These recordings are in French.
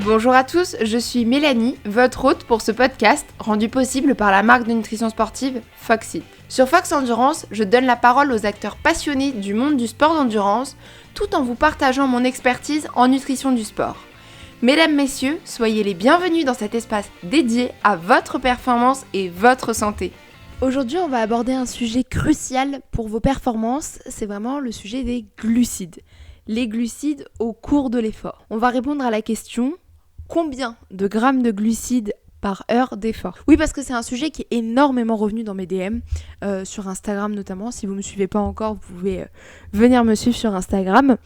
Bonjour à tous, je suis Mélanie, votre hôte pour ce podcast rendu possible par la marque de nutrition sportive Foxit. Sur Fox Endurance, je donne la parole aux acteurs passionnés du monde du sport d'endurance tout en vous partageant mon expertise en nutrition du sport. Mesdames, messieurs, soyez les bienvenus dans cet espace dédié à votre performance et votre santé. Aujourd'hui, on va aborder un sujet crucial pour vos performances, c'est vraiment le sujet des glucides. Les glucides au cours de l'effort. On va répondre à la question: combien de grammes de glucides par heure d'effort? Oui, parce que c'est un sujet qui est énormément revenu dans mes DM, sur Instagram notamment. Si vous ne me suivez pas encore, vous pouvez venir me suivre sur Instagram.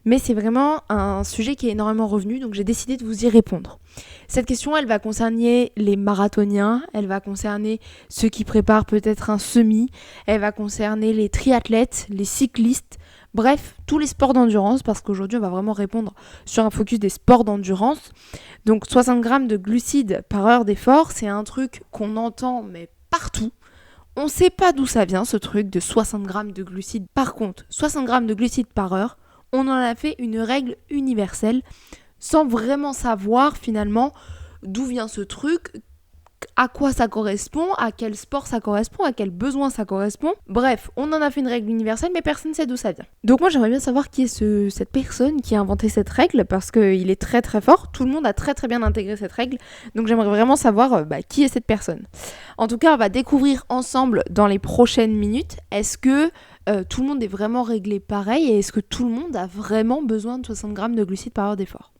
Mais c'est vraiment un sujet qui est énormément revenu, donc j'ai décidé de vous y répondre. Cette question, elle va concerner les marathoniens, elle va concerner ceux qui préparent peut-être un semi, elle va concerner les triathlètes, les cyclistes, bref, tous les sports d'endurance, parce qu'aujourd'hui, on va vraiment répondre sur un focus des sports d'endurance. Donc 60 grammes de glucides par heure d'effort, c'est un truc qu'on entend, mais partout. On ne sait pas d'où ça vient, ce truc de 60 grammes de glucides. Par contre, 60 grammes de glucides par heure, on en a fait une règle universelle, sans vraiment savoir finalement d'où vient ce truc, à quoi ça correspond, à quel sport ça correspond, à quel besoin ça correspond. Bref, on en a fait une règle universelle, mais personne ne sait d'où ça vient. Donc moi, j'aimerais bien savoir qui est cette personne qui a inventé cette règle, parce qu'il est très très fort. Tout le monde a très très bien intégré cette règle. Donc j'aimerais vraiment savoir qui est cette personne. En tout cas, on va découvrir ensemble dans les prochaines minutes, est-ce que tout le monde est vraiment réglé pareil, et est-ce que tout le monde a vraiment besoin de 60 grammes de glucides par heure d'effort?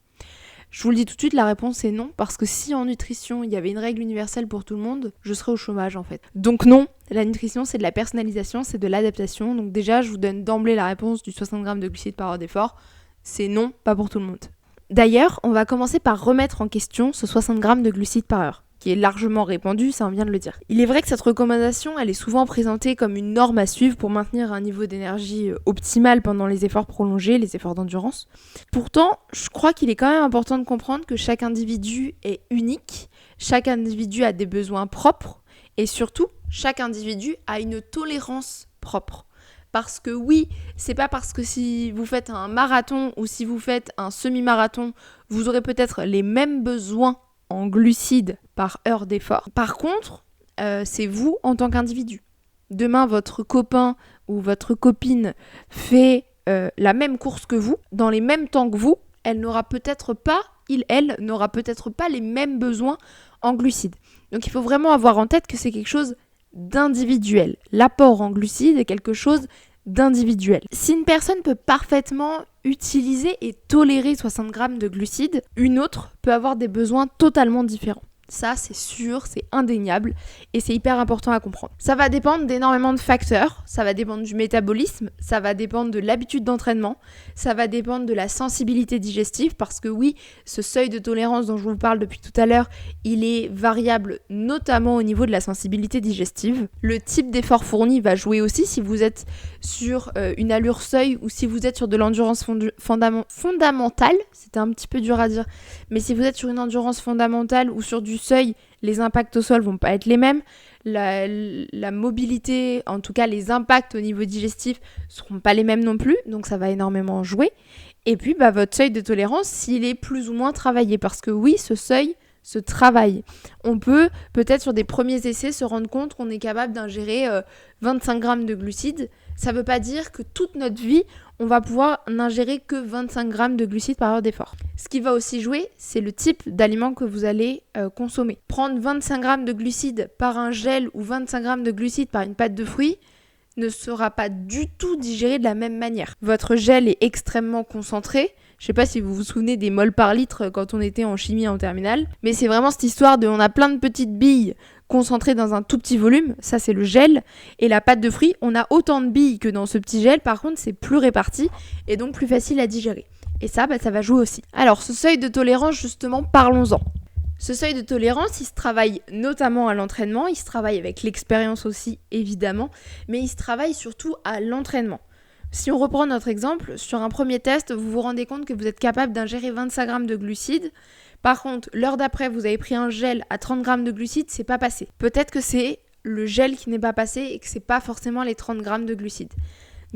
Je vous le dis tout de suite, la réponse est non, parce que si en nutrition, il y avait une règle universelle pour tout le monde, je serais au chômage en fait. Donc non, la nutrition, c'est de la personnalisation, c'est de l'adaptation. Donc déjà, je vous donne d'emblée la réponse du 60 grammes de glucides par heure d'effort. C'est non, pas pour tout le monde. D'ailleurs, on va commencer par remettre en question ce 60 grammes de glucides par heure, qui est largement répandu, ça on vient de le dire. Il est vrai que cette recommandation, elle est souvent présentée comme une norme à suivre pour maintenir un niveau d'énergie optimal pendant les efforts prolongés, les efforts d'endurance. Pourtant, je crois qu'il est quand même important de comprendre que chaque individu est unique, chaque individu a des besoins propres, et surtout, chaque individu a une tolérance propre. Parce que oui, c'est pas parce que si vous faites un marathon ou si vous faites un semi-marathon, vous aurez peut-être les mêmes besoins en glucides par heure d'effort. Par contre, c'est vous en tant qu'individu. Demain, votre copain ou votre copine fait la même course que vous, dans les mêmes temps que vous, elle n'aura peut-être pas les mêmes besoins en glucides. Donc il faut vraiment avoir en tête que c'est quelque chose d'individuel. L'apport en glucides est quelque chose d'individuel. Si une personne peut parfaitement utiliser et tolérer 60 grammes de glucides, une autre peut avoir des besoins totalement différents. Ça, c'est sûr, c'est indéniable et c'est hyper important à comprendre. Ça va dépendre d'énormément de facteurs, ça va dépendre du métabolisme, ça va dépendre de l'habitude d'entraînement, ça va dépendre de la sensibilité digestive parce que oui, ce seuil de tolérance dont je vous parle depuis tout à l'heure, il est variable notamment au niveau de la sensibilité digestive. Le type d'effort fourni va jouer aussi si vous êtes sur une allure seuil ou si vous êtes sur de l'endurance fondamentale, c'était un petit peu dur à dire, mais si vous êtes sur une endurance fondamentale ou sur du seuil, les impacts au sol vont pas être les mêmes. La mobilité, en tout cas les impacts au niveau digestif, seront pas les mêmes non plus, donc ça va énormément jouer. Et puis votre seuil de tolérance, s'il est plus ou moins travaillé, parce que oui, ce seuil se travaille. On peut peut-être sur des premiers essais se rendre compte qu'on est capable d'ingérer 25 grammes de glucides. Ça veut pas dire que toute notre vie, on va pouvoir n'ingérer que 25 grammes de glucides par heure d'effort. Ce qui va aussi jouer, c'est le type d'aliment que vous allez consommer. Prendre 25 grammes de glucides par un gel ou 25 grammes de glucides par une pâte de fruits ne sera pas du tout digéré de la même manière. Votre gel est extrêmement concentré. Je sais pas si vous vous souvenez des moles par litre quand on était en chimie en terminale, mais c'est vraiment cette histoire de on a plein de petites billes concentrées dans un tout petit volume, ça c'est le gel, et la pâte de fruits, on a autant de billes que dans ce petit gel, par contre c'est plus réparti et donc plus facile à digérer. Et ça, ça va jouer aussi. Alors ce seuil de tolérance, justement, parlons-en. Ce seuil de tolérance, il se travaille notamment à l'entraînement, il se travaille avec l'expérience aussi évidemment, mais il se travaille surtout à l'entraînement. Si on reprend notre exemple, sur un premier test, vous vous rendez compte que vous êtes capable d'ingérer 25 grammes de glucides. Par contre, l'heure d'après, vous avez pris un gel à 30 grammes de glucides, c'est pas passé. Peut-être que c'est le gel qui n'est pas passé et que c'est pas forcément les 30 grammes de glucides.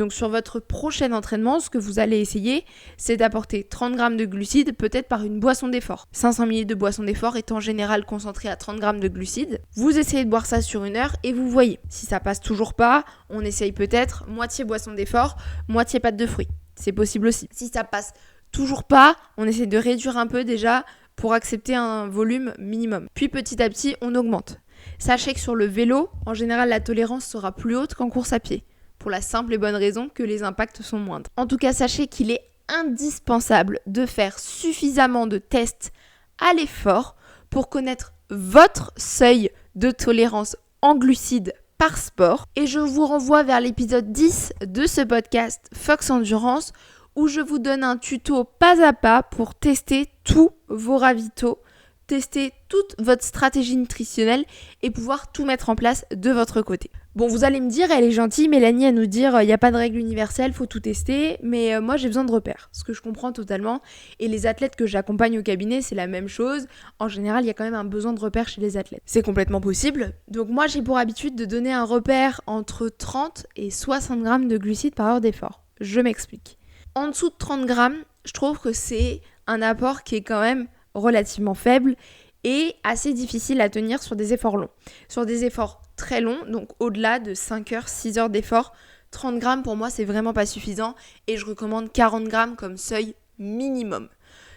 Donc sur votre prochain entraînement, ce que vous allez essayer, c'est d'apporter 30 grammes de glucides, peut-être par une boisson d'effort. 500 ml de boisson d'effort est en général concentrée à 30 grammes de glucides. Vous essayez de boire ça sur 1 heure et vous voyez. Si ça passe toujours pas, on essaye peut-être moitié boisson d'effort, moitié pâte de fruits. C'est possible aussi. Si ça passe toujours pas, on essaie de réduire un peu déjà pour accepter un volume minimum. Puis petit à petit, on augmente. Sachez que sur le vélo, en général, la tolérance sera plus haute qu'en course à pied. Pour la simple et bonne raison que les impacts sont moindres. En tout cas, sachez qu'il est indispensable de faire suffisamment de tests à l'effort pour connaître votre seuil de tolérance en glucides par sport. Et je vous renvoie vers l'épisode 10 de ce podcast Fox Endurance où je vous donne un tuto pas à pas pour tester tous vos ravitaux, tester toute votre stratégie nutritionnelle et pouvoir tout mettre en place de votre côté. Bon, vous allez me dire, elle est gentille, Mélanie, à nous dire, il n'y a pas de règle universelle, faut tout tester, mais moi j'ai besoin de repères, ce que je comprends totalement. Et les athlètes que j'accompagne au cabinet, c'est la même chose. En général, il y a quand même un besoin de repères chez les athlètes. C'est complètement possible. Donc moi, j'ai pour habitude de donner un repère entre 30 et 60 grammes de glucides par heure d'effort. Je m'explique. En dessous de 30 grammes, je trouve que c'est un apport qui est quand même relativement faible et assez difficile à tenir sur des efforts longs. Sur des efforts très longs, donc au-delà de 5 heures, 6 heures d'effort, 30 grammes pour moi c'est vraiment pas suffisant et je recommande 40 grammes comme seuil minimum.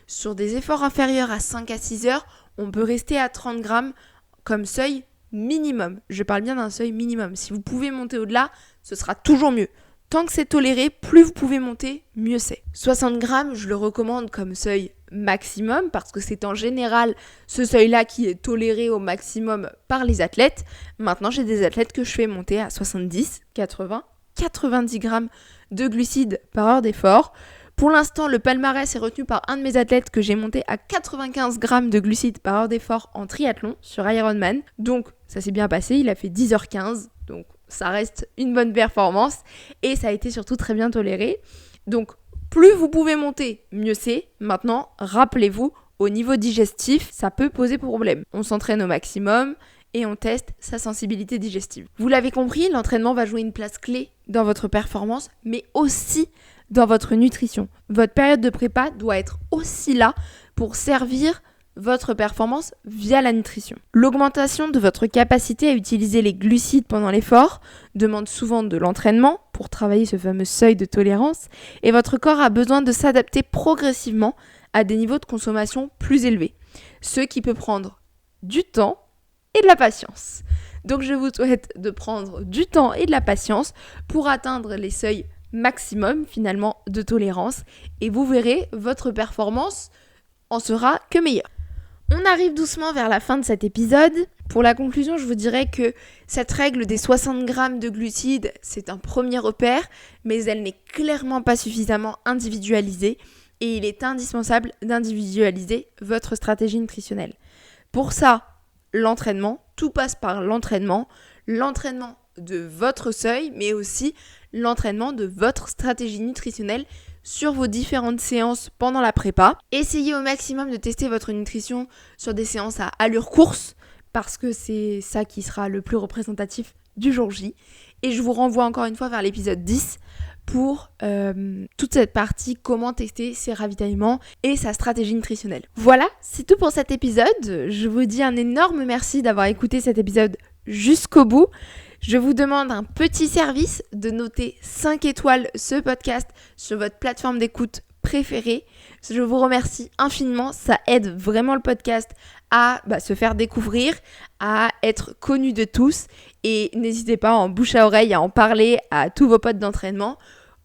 Sur des efforts inférieurs à 5 à 6 heures, on peut rester à 30 grammes comme seuil minimum. Je parle bien d'un seuil minimum. Si vous pouvez monter au-delà, ce sera toujours mieux. Tant que c'est toléré, plus vous pouvez monter, mieux c'est. 60 grammes, je le recommande comme seuil maximum parce que c'est en général ce seuil-là qui est toléré au maximum par les athlètes. Maintenant, j'ai des athlètes que je fais monter à 70, 80, 90 grammes de glucides par heure d'effort. Pour l'instant, le palmarès est retenu par un de mes athlètes que j'ai monté à 95 grammes de glucides par heure d'effort en triathlon sur Ironman. Donc, ça s'est bien passé, il a fait 10h15, donc ça reste une bonne performance et ça a été surtout très bien toléré. Donc, plus vous pouvez monter, mieux c'est. Maintenant, rappelez-vous, au niveau digestif, ça peut poser problème. On s'entraîne au maximum et on teste sa sensibilité digestive. Vous l'avez compris, l'entraînement va jouer une place clé dans votre performance, mais aussi dans votre nutrition. Votre période de prépa doit être aussi là pour servir votre performance via la nutrition. L'augmentation de votre capacité à utiliser les glucides pendant l'effort demande souvent de l'entraînement pour travailler ce fameux seuil de tolérance et votre corps a besoin de s'adapter progressivement à des niveaux de consommation plus élevés, ce qui peut prendre du temps et de la patience. Donc je vous souhaite de prendre du temps et de la patience pour atteindre les seuils maximum finalement de tolérance et vous verrez, votre performance en sera que meilleure. On arrive doucement vers la fin de cet épisode. Pour la conclusion, je vous dirais que cette règle des 60 grammes de glucides, c'est un premier repère, mais elle n'est clairement pas suffisamment individualisée et il est indispensable d'individualiser votre stratégie nutritionnelle. Pour ça, l'entraînement, tout passe par l'entraînement de votre seuil, mais aussi l'entraînement de votre stratégie nutritionnelle sur vos différentes séances pendant la prépa. Essayez au maximum de tester votre nutrition sur des séances à allure course parce que c'est ça qui sera le plus représentatif du jour J. Et je vous renvoie encore une fois vers l'épisode 10 pour toute cette partie comment tester ses ravitaillements et sa stratégie nutritionnelle. Voilà, c'est tout pour cet épisode. Je vous dis un énorme merci d'avoir écouté cet épisode jusqu'au bout. Je vous demande un petit service de noter 5 étoiles ce podcast sur votre plateforme d'écoute préférée. Je vous remercie infiniment, ça aide vraiment le podcast à se faire découvrir, à être connu de tous et n'hésitez pas en bouche à oreille à en parler à tous vos potes d'entraînement.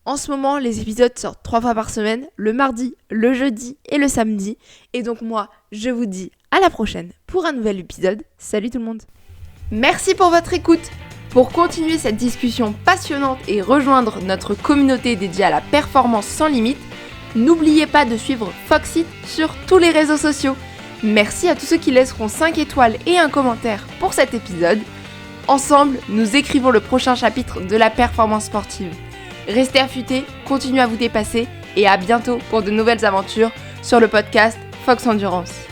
En ce moment, les épisodes sortent 3 fois par semaine, le mardi, le jeudi et le samedi. Et donc moi, je vous dis à la prochaine pour un nouvel épisode. Salut tout le monde. Merci pour votre écoute. Pour continuer cette discussion passionnante et rejoindre notre communauté dédiée à la performance sans limite, n'oubliez pas de suivre Foxit sur tous les réseaux sociaux. Merci à tous ceux qui laisseront 5 étoiles et un commentaire pour cet épisode. Ensemble, nous écrivons le prochain chapitre de la performance sportive. Restez affûtés, continuez à vous dépasser et à bientôt pour de nouvelles aventures sur le podcast Fox Endurance.